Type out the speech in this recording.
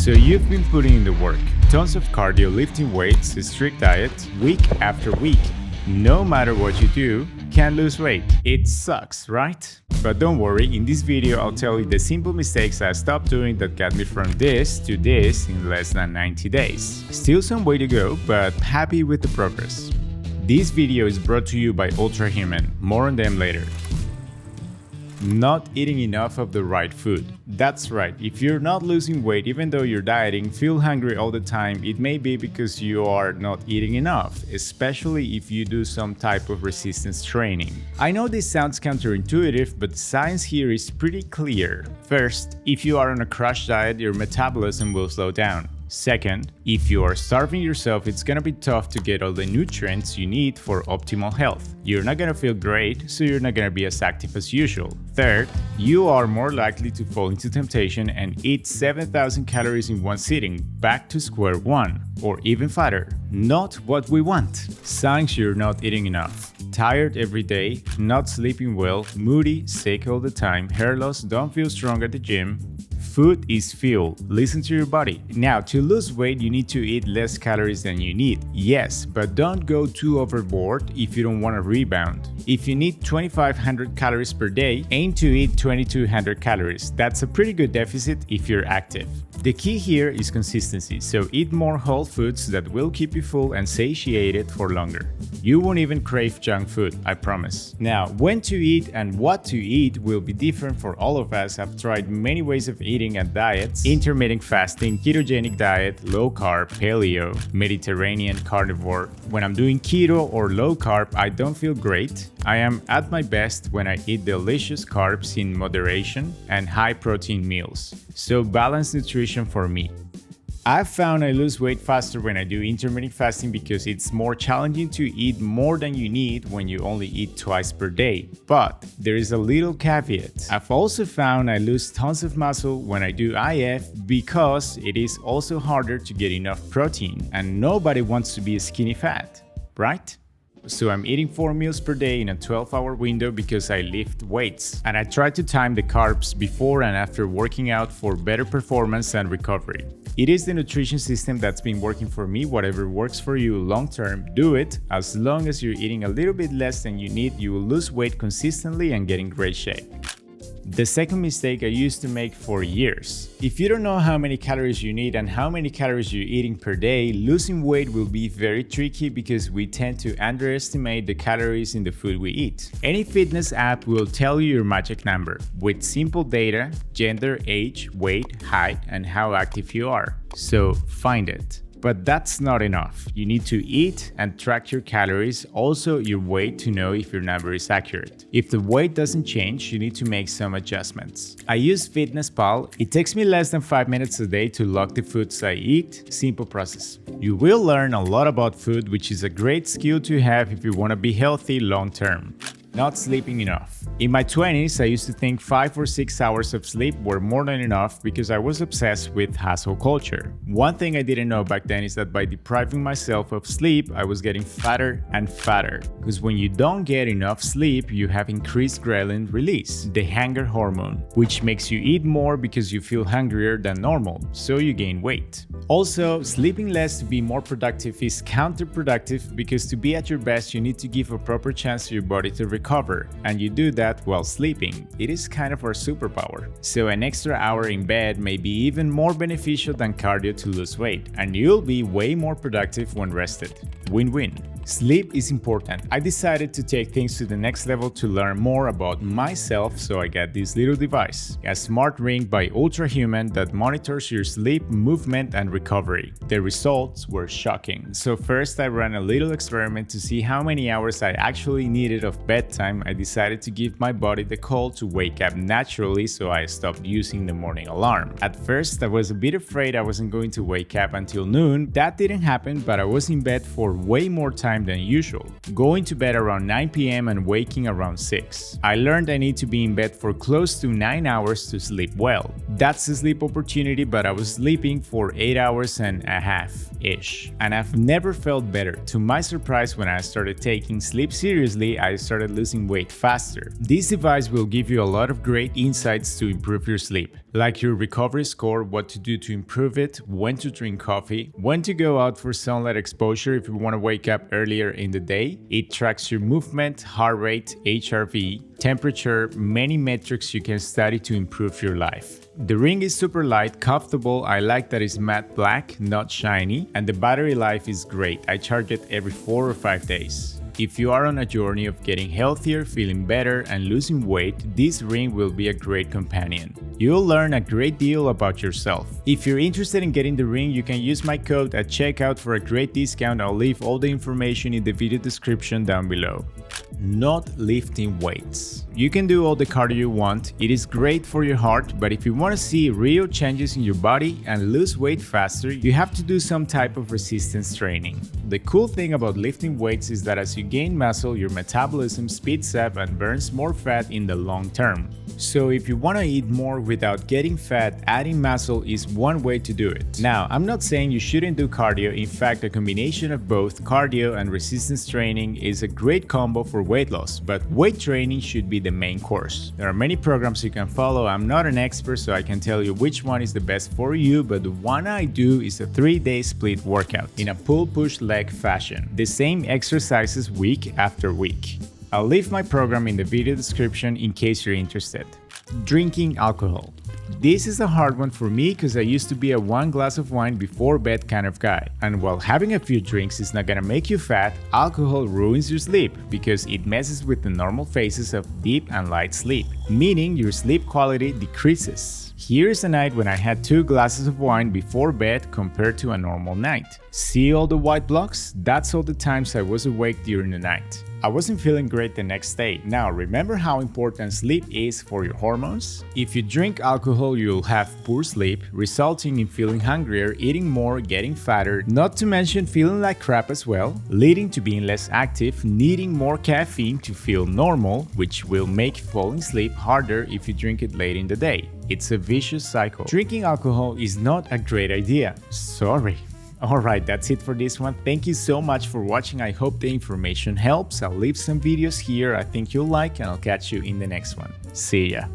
So you've been putting in the work, tons of cardio, lifting weights, a strict diet, week after week. No matter what you do, can't lose weight. It sucks, right? But don't worry, in this video I'll tell you the simple mistakes I stopped doing that got me from this to this in less than 90 days. Still some way to go, but happy with the progress. This video is brought to you by Ultrahuman, more on them later. Not eating enough of the right food. That's right, if you're not losing weight even though you're dieting, feel hungry all the time, it may be because you are not eating enough, especially if you do some type of resistance training. I know this sounds counterintuitive, but the science here is pretty clear. First, if you are on a crash diet, your metabolism will slow down. Second, if you are starving yourself, it's gonna be tough to get all the nutrients you need for optimal health. You're not gonna feel great, so you're not gonna be as active as usual. Third, you are more likely to fall into temptation and eat 7,000 calories in one sitting, back to square one, or even fatter. Not what we want. Signs you're not eating enough. Tired every day, not sleeping well, moody, sick all the time, hair loss, don't feel strong at the gym. Food is fuel. Listen to your body. Now, to lose weight, you need to eat less calories than you need. Yes, but don't go too overboard if you don't want to rebound. If you need 2,500 calories per day, aim to eat 2,200 calories. That's a pretty good deficit if you're active. The key here is consistency, so eat more whole foods that will keep you full and satiated for longer. You won't even crave junk food, I promise. Now, when to eat and what to eat will be different for all of us. I've tried many ways of eating and diets: intermittent fasting, ketogenic diet, low carb, paleo, Mediterranean, carnivore. When I'm doing keto or low carb, I don't feel great. I am at my best when I eat delicious carbs in moderation and high protein meals. So balanced nutrition for me. I've found I lose weight faster when I do intermittent fasting because it's more challenging to eat more than you need when you only eat twice per day. But there is a little caveat. I've also found I lose tons of muscle when I do IF because it is also harder to get enough protein, and nobody wants to be skinny fat, right? So I'm eating 4 meals per day in a 12-hour window because I lift weights. And I try to time the carbs before and after working out for better performance and recovery. It is the nutrition system that's been working for me. Whatever works for you long term, do it. As long as you're eating a little bit less than you need, you will lose weight consistently and get in great shape. The second mistake I used to make for years. If you don't know how many calories you need and how many calories you're eating per day, losing weight will be very tricky because we tend to underestimate the calories in the food we eat. Any fitness app will tell you your magic number with simple data: gender, age, weight, height, and how active you are. So find it. But that's not enough. You need to eat and track your calories, also your weight, to know if your number is accurate. If the weight doesn't change, you need to make some adjustments. I use FitnessPal. It takes me less than 5 minutes a day to log the foods I eat. Simple process. You will learn a lot about food, which is a great skill to have if you want to be healthy long term. Not sleeping enough. In my 20s, I used to think 5 or 6 hours of sleep were more than enough because I was obsessed with hustle culture. One thing I didn't know back then is that by depriving myself of sleep, I was getting fatter and fatter. Because when you don't get enough sleep, you have increased ghrelin release, the hunger hormone, which makes you eat more because you feel hungrier than normal, so you gain weight. Also, sleeping less to be more productive is counterproductive because to be at your best, you need to give a proper chance to your body to recover, and you do that while sleeping. It is kind of our superpower. So an extra hour in bed may be even more beneficial than cardio to lose weight, and you'll be way more productive when rested. Win-win. Sleep is important. I decided to take things to the next level to learn more about myself, so I got this little device, a smart ring by Ultrahuman that monitors your sleep, movement, and recovery. The results were shocking. So first I ran a little experiment to see how many hours I actually needed of bedtime. I decided to give my body the call to wake up naturally, so I stopped using the morning alarm. At first I was a bit afraid I wasn't going to wake up until noon. That didn't happen, but I was in bed for way more time time than usual, going to bed around 9 p.m. and waking around 6. I learned I need to be in bed for close to 9 hours to sleep well. That's a sleep opportunity, but I was sleeping for 8 hours and a half-ish. And I've never felt better. To my surprise, when I started taking sleep seriously, I started losing weight faster. This device will give you a lot of great insights to improve your sleep, like your recovery score, what to do to improve it, when to drink coffee, when to go out for sunlight exposure if you want to wake up earlier in the day. It tracks your movement, heart rate, HRV, temperature, many metrics you can study to improve your life. The ring is super light, comfortable. I like that it's matte black, not shiny, and the battery life is great. I charge it every 4 or 5 days. If you are on a journey of getting healthier, feeling better, and losing weight, this ring will be a great companion. You'll learn a great deal about yourself. If you're interested in getting the ring, you can use my code at checkout for a great discount. I'll leave all the information in the video description down below. Not lifting weights. You can do all the cardio you want. It is great for your heart, but if you want to see real changes in your body and lose weight faster, you have to do some type of resistance training. The cool thing about lifting weights is that as you gain muscle, your metabolism speeds up and burns more fat in the long term. So if you want to eat more without getting fat, adding muscle is one way to do it. Now, I'm not saying you shouldn't do cardio. In fact, a combination of both cardio and resistance training is a great combo for weight loss, but weight training should be the main course. There are many programs you can follow. I'm not an expert, so I can tell you which one is the best for you, but the one I do is a 3-day split workout in a pull-push leg fashion. The same exercises week after week. I'll leave my program in the video description in case you're interested. Drinking alcohol. This is a hard one for me because I used to be a 1 glass of wine before bed kind of guy. And while having a few drinks is not gonna make you fat, alcohol ruins your sleep because it messes with the normal phases of deep and light sleep, meaning your sleep quality decreases. Here's a night when I had 2 glasses of wine before bed compared to a normal night. See all the white blocks? That's all the times I was awake during the night. I wasn't feeling great the next day. Now, remember how important sleep is for your hormones? If you drink alcohol, you'll have poor sleep, resulting in feeling hungrier, eating more, getting fatter, not to mention feeling like crap as well, leading to being less active, needing more caffeine to feel normal, which will make falling asleep harder if you drink it late in the day. It's a vicious cycle. Drinking alcohol is not a great idea. Sorry. Alright, that's it for this one. Thank you so much for watching. I hope the information helps. I'll leave some videos here I think you'll like, and I'll catch you in the next one. See ya.